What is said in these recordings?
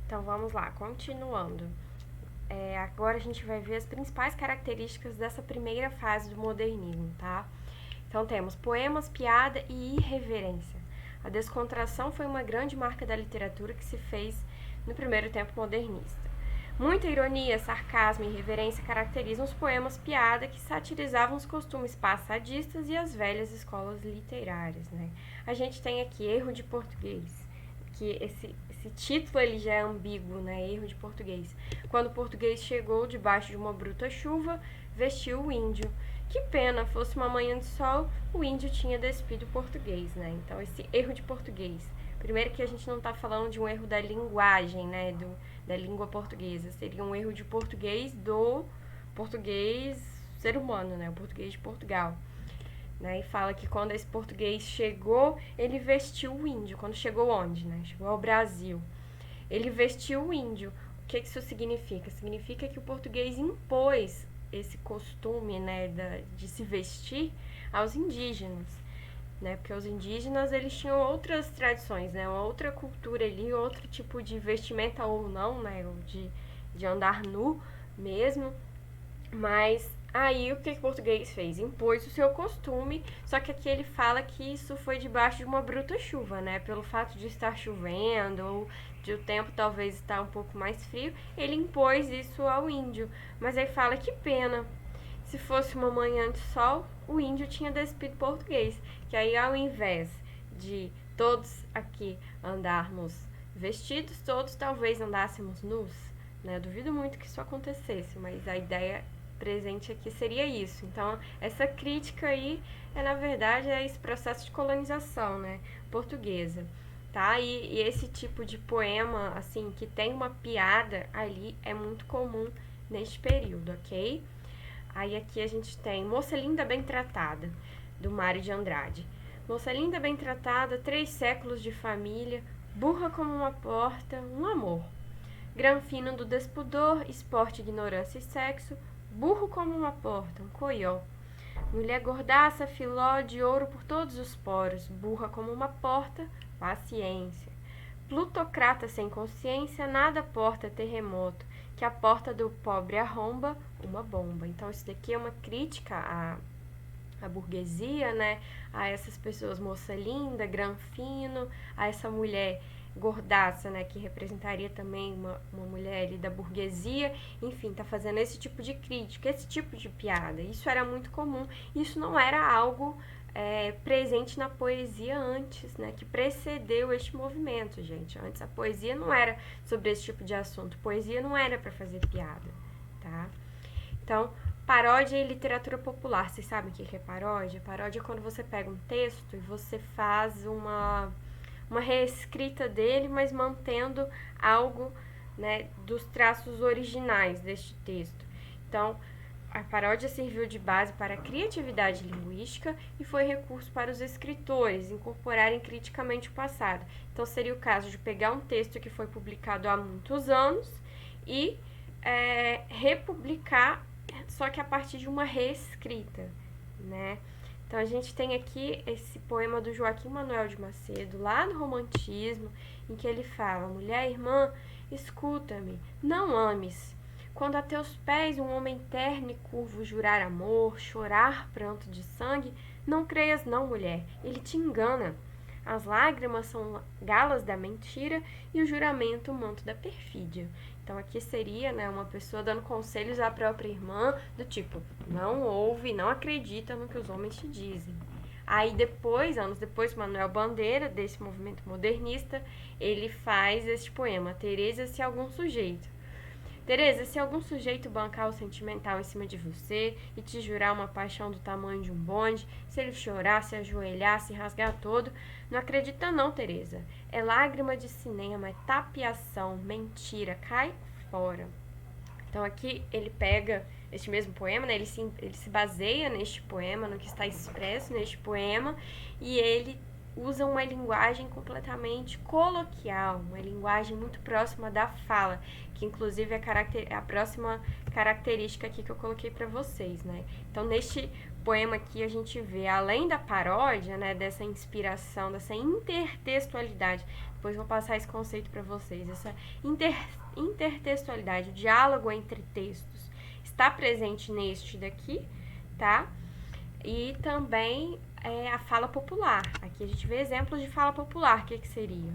Então vamos lá, continuando. Agora a gente vai ver as principais características dessa primeira fase do modernismo, tá? Então temos poemas, piada e irreverência. A descontração foi uma grande marca da literatura que se fez no primeiro tempo modernista. Muita ironia, sarcasmo e irreverência caracterizam os poemas piada que satirizavam os costumes passadistas e as velhas escolas literárias, né? A gente tem aqui erro de português, que esse título ele já é ambíguo, né? Erro de português. Quando o português chegou debaixo de uma bruta chuva, vestiu o índio. Que pena, fosse uma manhã de sol, o índio tinha despido o português, né? Então, esse erro de português. Primeiro que a gente não está falando de um erro da linguagem, né? Da língua portuguesa. Seria um erro de português do português ser humano, né? O português de Portugal. Né, e fala que quando esse português chegou, ele vestiu o índio. Quando chegou onde? Né? Chegou ao Brasil. Ele vestiu o índio. O que isso significa? Significa que o português impôs esse costume, né, de se vestir aos indígenas. Né? Porque os indígenas eles tinham outras tradições, né? Uma outra cultura ali, outro tipo de vestimenta ou não, né? Ou de andar nu mesmo. Mas aí o que o português fez? Impôs o seu costume, só que aqui ele fala que isso foi debaixo de uma bruta chuva, né? Pelo fato de estar chovendo ou de o tempo talvez estar um pouco mais frio, ele impôs isso ao índio. Mas aí fala que pena. Se fosse uma manhã de sol, o índio tinha despido português. Que aí ao invés de todos aqui andarmos vestidos, todos talvez andássemos nus. Né? Eu duvido muito que isso acontecesse, mas a ideia presente aqui seria isso. Então, essa crítica aí na verdade, esse processo de colonização, né, portuguesa, tá? E esse tipo de poema, assim, que tem uma piada ali, é muito comum neste período, ok? Aí aqui a gente tem Moça Linda Bem Tratada, do Mário de Andrade. Moça linda bem tratada, 3 séculos de família, burra como uma porta, um amor. Granfino do despudor, esporte, ignorância e sexo, burro como uma porta, um coió. Mulher gordaça, filó de ouro por todos os poros, burra como uma porta, paciência. Plutocrata sem consciência, nada porta terremoto, que a porta do pobre arromba, uma bomba. Então isso daqui é uma crítica à burguesia, né? A essas pessoas, moça linda, granfino, a essa mulher gordaça, né, que representaria também uma mulher ali da burguesia, enfim, tá fazendo esse tipo de crítica, esse tipo de piada. Isso era muito comum, isso não era algo presente na poesia antes, né, que precedeu este movimento, gente. Antes a poesia não era sobre esse tipo de assunto, poesia não era para fazer piada, tá? Então, paródia e literatura popular, vocês sabem o que é paródia? Paródia é quando você pega um texto e você faz uma reescrita dele, mas mantendo algo, né, dos traços originais deste texto. Então, a paródia serviu de base para a criatividade linguística e foi recurso para os escritores incorporarem criticamente o passado. Então, seria o caso de pegar um texto que foi publicado há muitos anos e republicar, só que a partir de uma reescrita, né? Então, a gente tem aqui esse poema do Joaquim Manuel de Macedo, lá no Romantismo, em que ele fala: mulher, irmã, escuta-me, não ames. Quando a teus pés um homem terno e curvo jurar amor, chorar pranto de sangue, não creias não, mulher, ele te engana. As lágrimas são galas da mentira e o juramento o manto da perfídia. Então aqui seria, né, uma pessoa dando conselhos à própria irmã, do tipo, não ouve, não acredita no que os homens te dizem. Aí depois, anos depois, Manuel Bandeira, desse movimento modernista, ele faz este poema, Tereza, se algum sujeito. Tereza, se algum sujeito bancar o sentimental em cima de você e te jurar uma paixão do tamanho de um bonde, se ele chorar, se ajoelhar, se rasgar todo, não acredita não, Tereza. É lágrima de cinema, é tapiação, mentira, cai fora. Então aqui ele pega este mesmo poema, né? Ele se baseia neste poema, no que está expresso neste poema, e ele usa uma linguagem completamente coloquial, uma linguagem muito próxima da fala, que inclusive é a próxima característica aqui que eu coloquei para vocês, né? Então, neste poema aqui a gente vê, além da paródia, né, dessa inspiração, dessa intertextualidade, depois eu vou passar esse conceito para vocês, essa intertextualidade, o diálogo entre textos, está presente neste daqui, tá? E também a fala popular. Aqui a gente vê exemplos de fala popular. O que seria?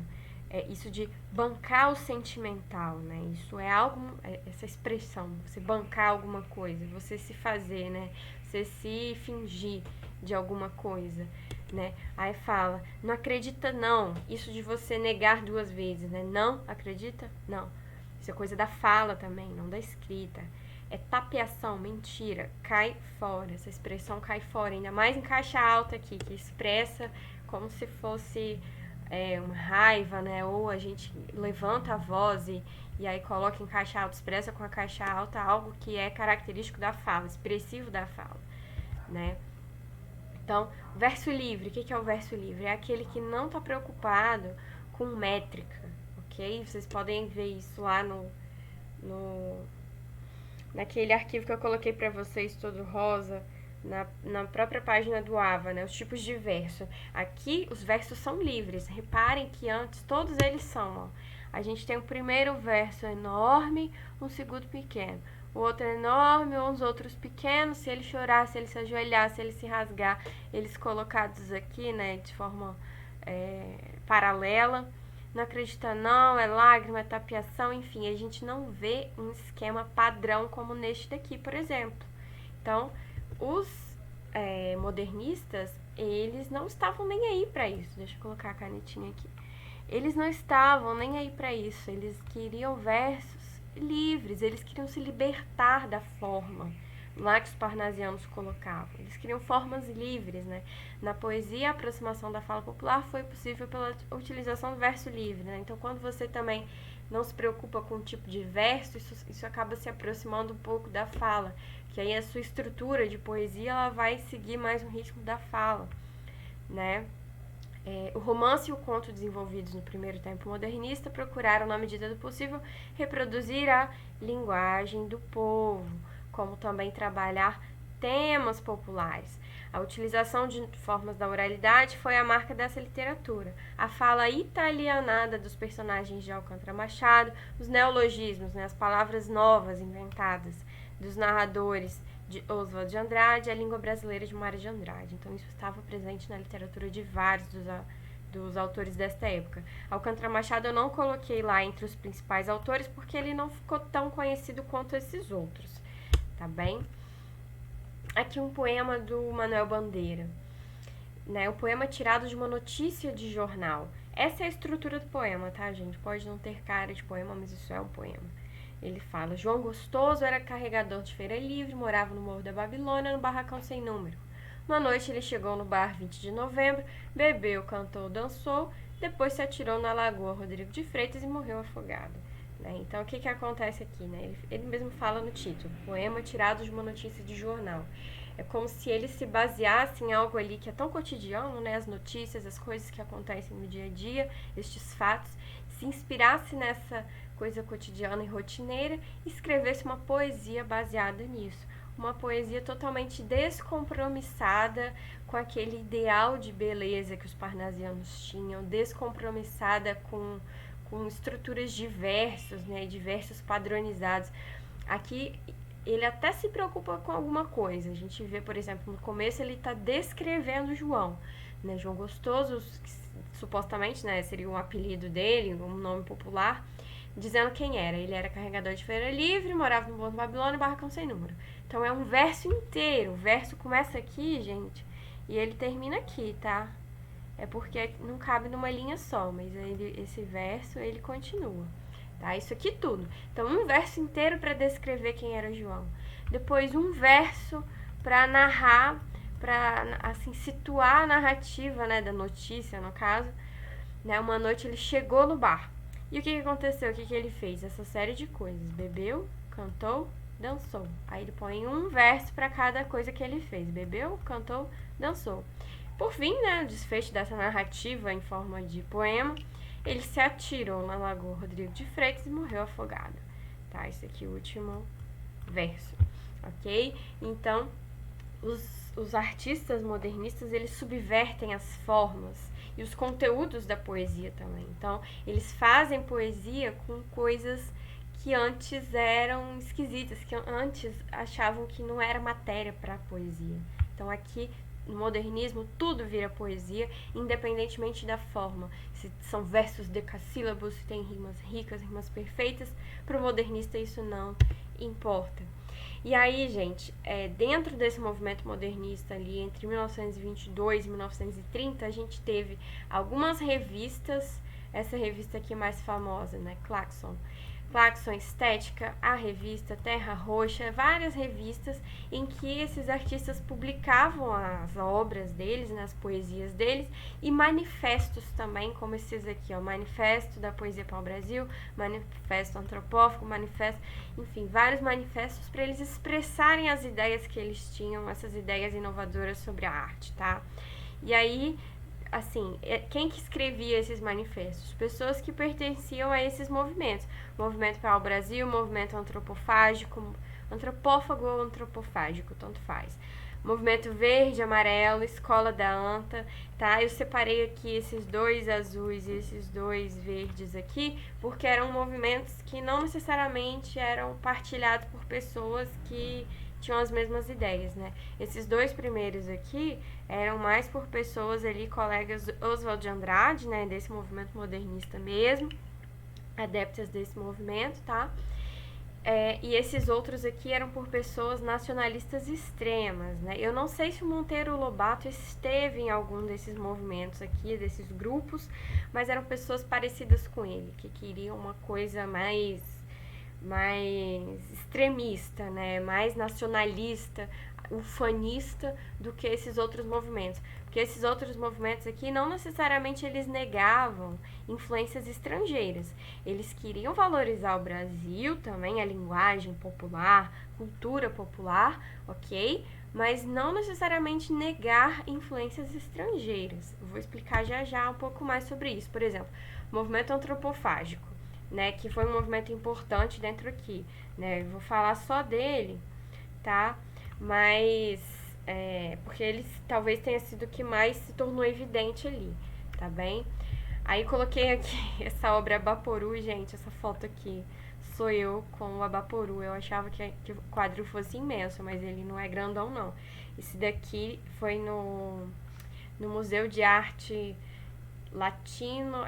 Isso de bancar o sentimental, né? Isso é algo, essa expressão, você bancar alguma coisa, você se fazer, né? Você se fingir de alguma coisa, né? Aí fala, não acredita não, isso de você negar 2 vezes, né? Não acredita? Não. Isso é coisa da fala também, não da escrita. É tapeação, mentira, cai fora. Essa expressão cai fora, ainda mais em caixa alta aqui, que expressa como se fosse uma raiva, né? Ou a gente levanta a voz e aí coloca em caixa alta, expressa com a caixa alta algo que é característico da fala, expressivo da fala, né? Então, verso livre, o que é o verso livre? É aquele que não está preocupado com métrica, ok? Vocês podem ver isso lá naquele arquivo que eu coloquei para vocês, todo rosa, na própria página do AVA, né? Os tipos de verso. Aqui, os versos são livres. Reparem que antes, todos eles são, ó. A gente tem o primeiro verso enorme, um segundo pequeno. O outro enorme, uns outros pequenos. Se ele chorar, se ele se ajoelhar, se ele se rasgar, eles colocados aqui, né? De forma paralela. Não acredita não, é lágrima, é tapiação, enfim, a gente não vê um esquema padrão como neste daqui, por exemplo. Então, os modernistas, eles não estavam nem aí para isso. Deixa eu colocar a canetinha aqui. Eles não estavam nem aí para isso, eles queriam versos livres, eles queriam se libertar da forma lá que os parnasianos colocavam. Eles queriam formas livres, né? Na poesia, a aproximação da fala popular foi possível pela utilização do verso livre, né? Então, quando você também não se preocupa com o tipo de verso, isso acaba se aproximando um pouco da fala, que aí a sua estrutura de poesia ela vai seguir mais um ritmo da fala, né? O romance e o conto desenvolvidos no primeiro tempo modernista procuraram, na medida do possível, reproduzir a linguagem do povo, como também trabalhar temas populares. A utilização de formas da oralidade foi a marca dessa literatura. A fala italianada dos personagens de Alcântara Machado, os neologismos, né, as palavras novas inventadas dos narradores de Oswald de Andrade, a língua brasileira de Mário de Andrade. Então, isso estava presente na literatura de vários dos autores desta época. Alcântara Machado eu não coloquei lá entre os principais autores porque ele não ficou tão conhecido quanto esses outros, tá bem? Aqui um poema do Manuel Bandeira, né? O poema tirado de uma notícia de jornal. Essa é a estrutura do poema, tá, gente? Pode não ter cara de poema, mas isso é um poema. Ele fala, João Gostoso era carregador de feira livre, morava no Morro da Babilônia, no barracão sem número. Uma noite ele chegou no bar 20 de novembro, bebeu, cantou, dançou, depois se atirou na lagoa Rodrigo de Freitas e morreu afogado. Né? Então, o que acontece aqui? Né? Ele mesmo fala no título, poema tirado de uma notícia de jornal. É como se ele se baseasse em algo ali que é tão cotidiano, né? As notícias, as coisas que acontecem no dia a dia, estes fatos, se inspirasse nessa coisa cotidiana e rotineira e escrevesse uma poesia baseada nisso. Uma poesia totalmente descompromissada com aquele ideal de beleza que os parnasianos tinham, descompromissada com estruturas de versos, né, de versos padronizados. Aqui ele até se preocupa com alguma coisa. A gente vê, por exemplo, no começo ele está descrevendo João, né, João Gostoso, que supostamente, né, seria um apelido dele, um nome popular, dizendo quem era. Ele era carregador de feira livre, morava no Morro da Babilônia, barracão sem número. Então é um verso inteiro. O verso começa aqui, gente, e ele termina aqui, tá? É porque não cabe numa linha só, mas esse verso ele continua, tá? Isso aqui tudo. Então um verso inteiro para descrever quem era João. Depois um verso para narrar, para assim situar a narrativa, né, da notícia, no caso, né? Uma noite ele chegou no bar. E o que aconteceu? O que ele fez? Essa série de coisas. Bebeu, cantou, dançou. Aí ele põe um verso para cada coisa que ele fez. Bebeu, cantou, dançou. Por fim, né, o desfecho dessa narrativa em forma de poema, ele se atirou na lagoa Rodrigo de Freitas e morreu afogado. Tá? Esse aqui é o último verso. Ok? Então, os os artistas modernistas, eles subvertem as formas e os conteúdos da poesia também. Então, eles fazem poesia com coisas que antes eram esquisitas, que antes achavam que não era matéria para poesia. Então, aqui no modernismo tudo vira poesia, independentemente da forma. Se são versos decassílabos, se tem rimas ricas, rimas perfeitas, para o modernista isso não importa. E aí, gente, dentro desse movimento modernista ali, entre 1922 e 1930, a gente teve algumas revistas, essa revista aqui mais famosa, né, Claxon Estética, a revista Terra Roxa, várias revistas em que esses artistas publicavam as obras deles, né, as poesias deles, e manifestos também, como esses aqui, ó, Manifesto da Poesia para o Brasil, Manifesto Antropófago, Manifesto, enfim, vários manifestos para eles expressarem as ideias que eles tinham, essas ideias inovadoras sobre a arte, tá? E aí, assim, quem que escrevia esses manifestos? Pessoas que pertenciam a esses movimentos. Movimento para o Brasil, movimento antropofágico, antropófago ou antropofágico, tanto faz. Movimento verde, amarelo, escola da anta, tá? Eu separei aqui esses dois azuis e esses dois verdes aqui, porque eram movimentos que não necessariamente eram partilhados por pessoas que tinham as mesmas ideias, né? Esses dois primeiros aqui eram mais por pessoas ali, colegas Oswald de Andrade, né, desse movimento modernista mesmo, adeptas desse movimento, tá? E esses outros aqui eram por pessoas nacionalistas extremas, né? Eu não sei se o Monteiro Lobato esteve em algum desses movimentos aqui, desses grupos, mas eram pessoas parecidas com ele, que queriam uma coisa mais extremista, né? Mais nacionalista, ufanista do que esses outros movimentos. Porque esses outros movimentos aqui não necessariamente eles negavam influências estrangeiras. Eles queriam valorizar o Brasil também, a linguagem popular, cultura popular, ok? Mas não necessariamente negar influências estrangeiras. Eu vou explicar já já um pouco mais sobre isso. Por exemplo, o movimento antropofágico, né, que foi um movimento importante dentro aqui, né? Eu vou falar só dele, tá? Mas porque ele talvez tenha sido o que mais se tornou evidente ali, tá bem? Aí coloquei aqui essa obra Abaporu, gente, essa foto aqui sou eu com o Abaporu. Eu achava que o quadro fosse imenso, mas ele não é grandão não. Esse daqui foi no Museu de Arte Latino,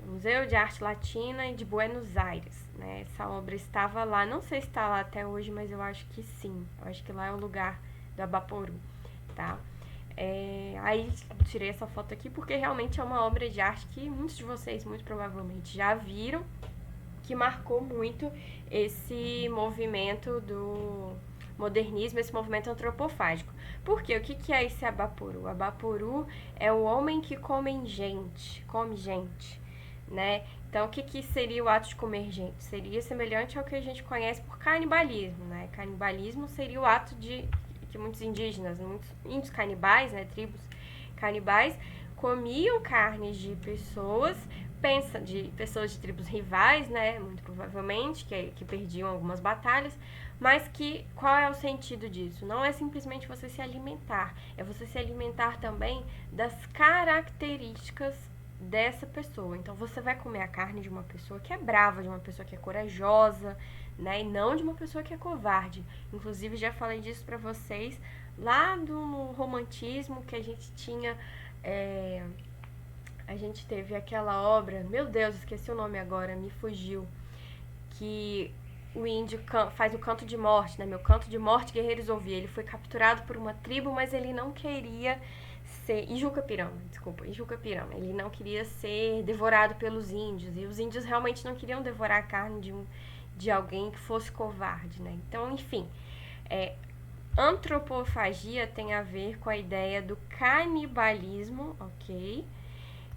Museu de Arte Latina de Buenos Aires, né? Essa obra estava lá, não sei se está lá até hoje, mas eu acho que sim. Eu acho que lá é o lugar do Abaporu, tá? Aí tirei essa foto aqui porque realmente é uma obra de arte que muitos de vocês muito provavelmente já viram, que marcou muito esse movimento do modernismo, esse movimento antropofágico. Por quê? O que é esse Abaporu? O Abaporu é o homem que come gente, né? Então, o que seria o ato de comer gente? Seria semelhante ao que a gente conhece por canibalismo, né? Canibalismo seria o ato de que muitos indígenas, muitos índios canibais, né, tribos canibais, comiam carnes de pessoas de tribos rivais, né, muito provavelmente, que perdiam algumas batalhas, mas qual é o sentido disso? Não é simplesmente você se alimentar, é você se alimentar também das características dessa pessoa. Então, você vai comer a carne de uma pessoa que é brava, de uma pessoa que é corajosa, né, e não de uma pessoa que é covarde. Inclusive, já falei disso pra vocês lá no romantismo, que a gente tinha... a gente teve aquela obra, meu Deus, esqueci o nome agora, me fugiu, que o índio faz o canto de morte, né? Meu canto de morte, guerreiros ouvi. Ele foi capturado por uma tribo, mas ele não queria ser... Ijuca-Pirama. Ele não queria ser devorado pelos índios. E os índios realmente não queriam devorar a carne de alguém que fosse covarde, né? Então, enfim, antropofagia tem a ver com a ideia do canibalismo, ok?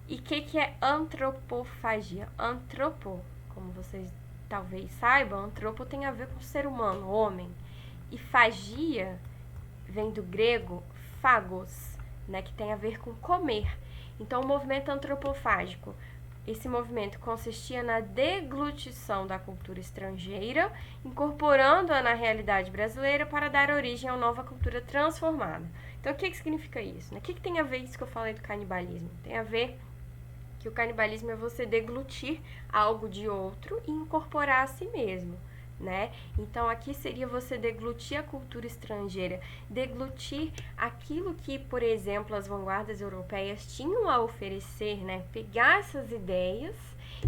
E o que é antropofagia? Antropo, como vocês talvez saibam, antropo tem a ver com o ser humano, homem. E fagia vem do grego phagos, né, que tem a ver com comer. Então, o movimento antropofágico Esse movimento consistia na deglutição da cultura estrangeira, incorporando-a na realidade brasileira para dar origem a uma nova cultura transformada. Então, o que significa isso? O que tem a ver isso que eu falei do canibalismo? Tem a ver que o canibalismo é você deglutir algo de outro e incorporar a si mesmo, né? Então aqui seria você deglutir a cultura estrangeira, deglutir aquilo que, por exemplo, as vanguardas europeias tinham a oferecer, né? Pegar essas ideias,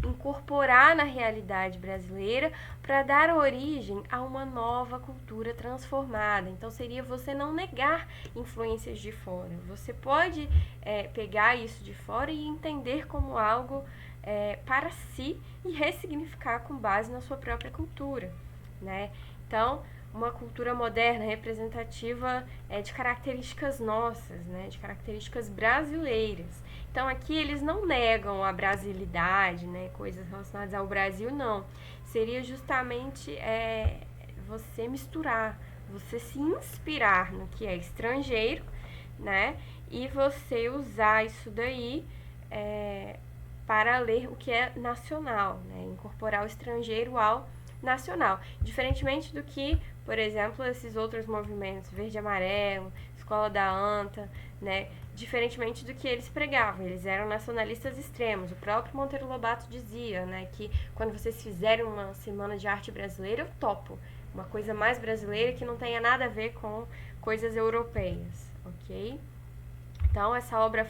incorporar na realidade brasileira para dar origem a uma nova cultura transformada. Então seria você não negar influências de fora. Você pode pegar isso de fora e entender como algo para si e ressignificar com base na sua própria cultura, né? Então, uma cultura moderna representativa de características nossas, né? De características brasileiras. Então, aqui eles não negam a brasilidade, né? Coisas relacionadas ao Brasil, não. Seria justamente você misturar, você se inspirar no que é estrangeiro, né? E você usar isso daí para ler o que é nacional, né? Incorporar o estrangeiro ao nacional. Diferentemente do que, por exemplo, esses outros movimentos, verde e amarelo, escola da anta, né? Diferentemente do que eles pregavam, eles eram nacionalistas extremos. O próprio Monteiro Lobato dizia, né, que quando vocês fizerem uma semana de arte brasileira, eu topo. Uma coisa mais brasileira que não tenha nada a ver com coisas europeias, ok? Então, essa obra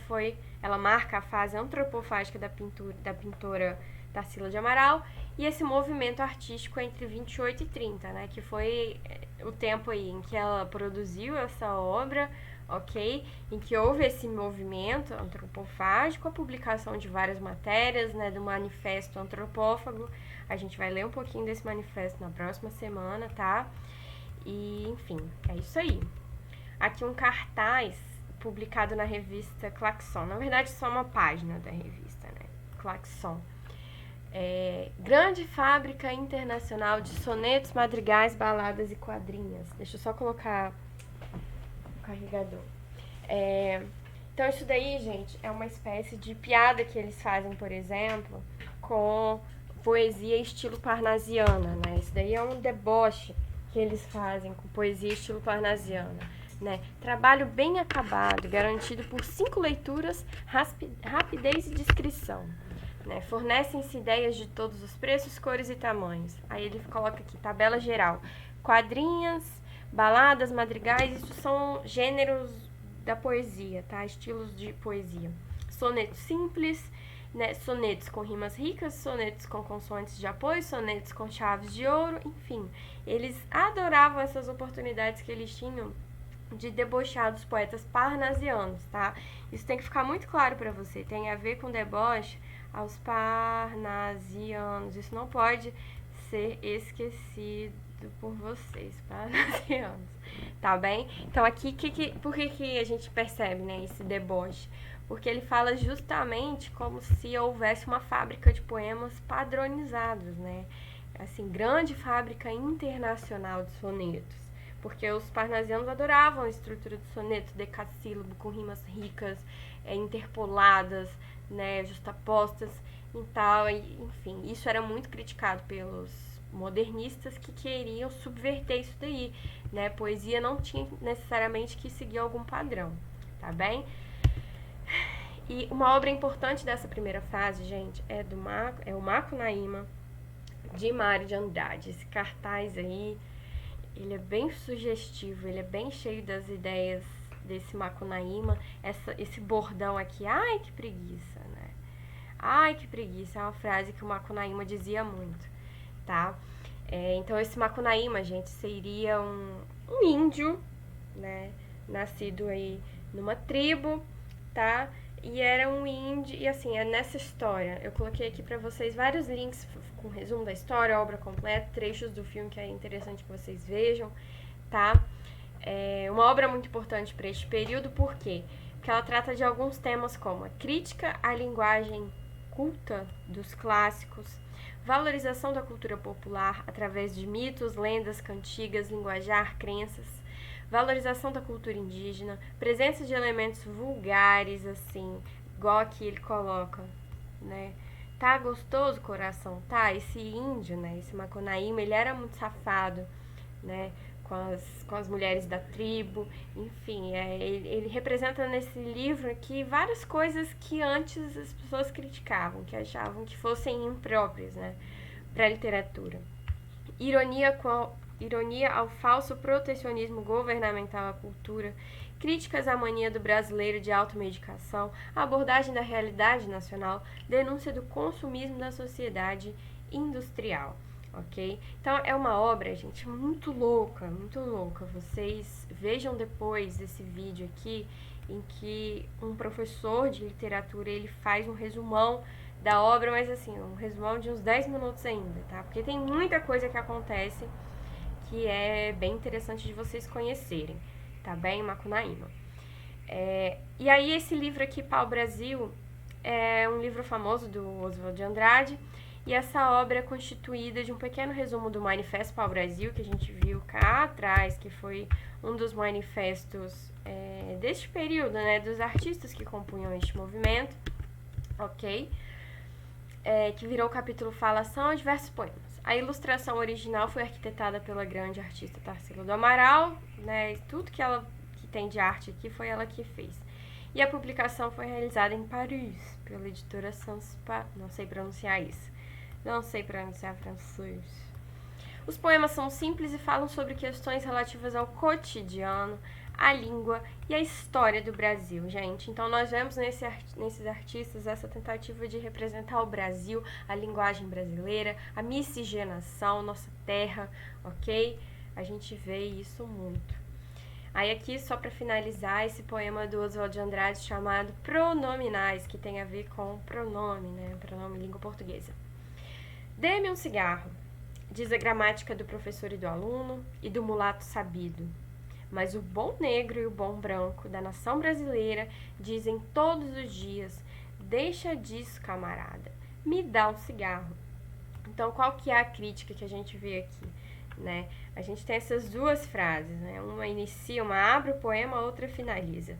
ela marca a fase antropofágica da pintora Tarsila de Amaral e esse movimento artístico entre 28 e 30, né, que foi o tempo aí em que ela produziu essa obra, ok? Em que houve esse movimento antropofágico, a publicação de várias matérias, né, do Manifesto Antropófago. A gente vai ler um pouquinho desse manifesto na próxima semana, tá? E, enfim, é isso aí. Aqui um cartaz publicado na revista Claxon. Na verdade, só uma página da revista, né? Claxon. Grande fábrica internacional de sonetos, madrigais, baladas e quadrinhas. Deixa eu só colocar o carregador. Então, isso daí, gente, é uma espécie de piada que eles fazem, por exemplo, com poesia estilo parnasiana, né? Isso daí é um deboche que eles fazem com poesia estilo parnasiana, né? Trabalho bem acabado, garantido por 5 leituras, rapidez e descrição. Né? Fornecem-se ideias de todos os preços, cores e tamanhos. Aí ele coloca aqui, tabela geral. Quadrinhas, baladas, madrigais, isso são gêneros da poesia, tá? Estilos de poesia. Sonetos simples, né? Sonetos com rimas ricas, sonetos com consoantes de apoio, sonetos com chaves de ouro, enfim. Eles adoravam essas oportunidades que eles tinham de debochar dos poetas parnasianos, tá? Isso tem que ficar muito claro para você. Tem a ver com deboche aos parnasianos. Isso não pode ser esquecido por vocês, parnasianos. Tá bem? Então aqui, por que a gente percebe, né, esse deboche? Porque ele fala justamente como se houvesse uma fábrica de poemas padronizados, né? Assim, grande fábrica internacional de sonetos. Porque os parnasianos adoravam a estrutura do soneto decassílabo, com rimas ricas, interpoladas, né, justapostas e tal. Enfim, isso era muito criticado pelos modernistas que queriam subverter isso daí, né? Poesia não tinha necessariamente que seguir algum padrão, tá bem? E uma obra importante dessa primeira fase, gente, é o Macunaíma, de Mário de Andrade. Esse cartaz aí, ele é bem sugestivo, ele é bem cheio das ideias desse Macunaíma. Esse bordão aqui, ai que preguiça, né? Ai que preguiça, é uma frase que o Macunaíma dizia muito, tá? Então esse Macunaíma, gente, seria um índio, né? Nascido aí numa tribo, tá? E era um índio, e assim, é nessa história. Eu coloquei aqui pra vocês vários links com resumo da história, obra completa, trechos do filme que é interessante que vocês vejam, tá? É uma obra muito importante para este período, por quê? Porque ela trata de alguns temas como a crítica à linguagem culta dos clássicos, valorização da cultura popular através de mitos, lendas, cantigas, linguajar, crenças, valorização da cultura indígena, presença de elementos vulgares, assim, igual aqui ele coloca, né? Tá gostoso o coração, tá? Esse índio, né? Esse Macunaíma, ele era muito safado, né? Com as mulheres da tribo, enfim, ele representa nesse livro aqui várias coisas que antes as pessoas criticavam, que achavam que fossem impróprias, né, para a literatura. Ironia ao falso protecionismo governamental à cultura, críticas à mania do brasileiro de automedicação, abordagem da realidade nacional, denúncia do consumismo da sociedade industrial. Ok? Então é uma obra, gente, muito louca, muito louca. Vocês vejam depois esse vídeo aqui em que um professor de literatura ele faz um resumão da obra, mas assim, um resumão de uns 10 minutos ainda, tá? Porque tem muita coisa que acontece que é bem interessante de vocês conhecerem, tá bem? Macunaíma. E aí esse livro aqui, Pau Brasil, é um livro famoso do Oswald de Andrade, e essa obra é constituída de um pequeno resumo do Manifesto Pau Brasil, que a gente viu cá atrás, que foi um dos manifestos deste período, né, dos artistas que compunham este movimento, ok? Que virou o capítulo Falação a diversos poemas. A ilustração original foi arquitetada pela grande artista Tarsila do Amaral, né, tudo que ela que tem de arte aqui foi ela que fez. E a publicação foi realizada em Paris, pela editora Sanspa, não sei pronunciar isso. Não sei pronunciar francês. Os poemas são simples e falam sobre questões relativas ao cotidiano, à língua e à história do Brasil, gente. Então nós vemos nesses artistas essa tentativa de representar o Brasil, a linguagem brasileira, a miscigenação, nossa terra, ok? A gente vê isso muito. Aí aqui, só para finalizar, esse poema do Oswald de Andrade chamado Pronominais, que tem a ver com pronome, né? Pronome língua portuguesa. Dê-me um cigarro, diz a gramática do professor e do aluno e do mulato sabido. Mas o bom negro e o bom branco da nação brasileira dizem todos os dias, deixa disso, camarada, me dá um cigarro. Então, qual que é a crítica que a gente vê aqui, né? A gente tem essas duas frases, né? Uma inicia, uma abre o poema, a outra finaliza.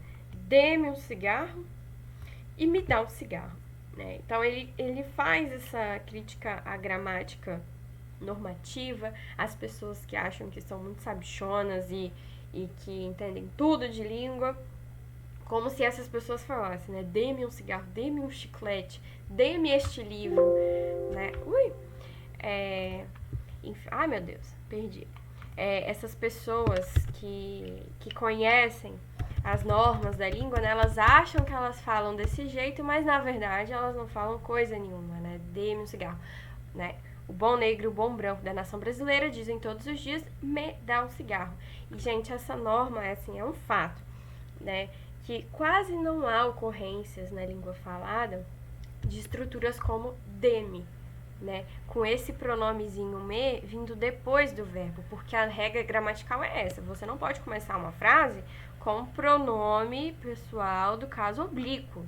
Dê-me um cigarro e me dá um cigarro. Né? Então, ele faz essa crítica à gramática normativa, às pessoas que acham que são muito sabichonas e que entendem tudo de língua, como se essas pessoas falassem, né? Dê-me um cigarro, dê-me um chiclete, dê-me este livro, né? Ai, meu Deus, perdi. Essas pessoas que conhecem as normas da língua, né, elas acham que elas falam desse jeito, mas na verdade elas não falam coisa nenhuma, né? Dê-me um cigarro, né? O bom negro e o bom branco da nação brasileira dizem todos os dias, me dá um cigarro. E, gente, essa norma é um fato, né? Que quase não há ocorrências na língua falada de estruturas como dê-me, né? Com esse pronomezinho me vindo depois do verbo, porque a regra gramatical é essa. Você não pode começar uma frase com pronome pessoal do caso oblíquo,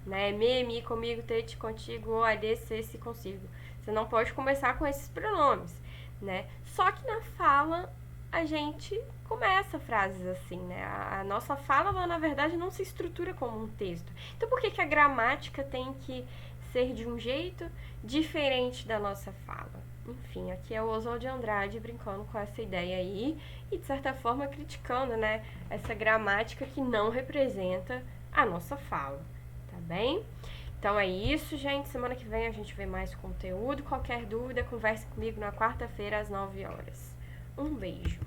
né? Me, comigo, te, contigo, alhe, se, consigo. Você não pode começar com esses pronomes, né? Só que na fala a gente começa frases assim, né? A nossa fala, ela, na verdade, não se estrutura como um texto. Então, por que a gramática tem que ser de um jeito diferente da nossa fala? Enfim, aqui é o Oswald de Andrade brincando com essa ideia aí e, de certa forma, criticando, né, essa gramática que não representa a nossa fala, tá bem? Então é isso, gente. Semana que vem a gente vê mais conteúdo. Qualquer dúvida, converse comigo na quarta-feira às 9 horas. Um beijo.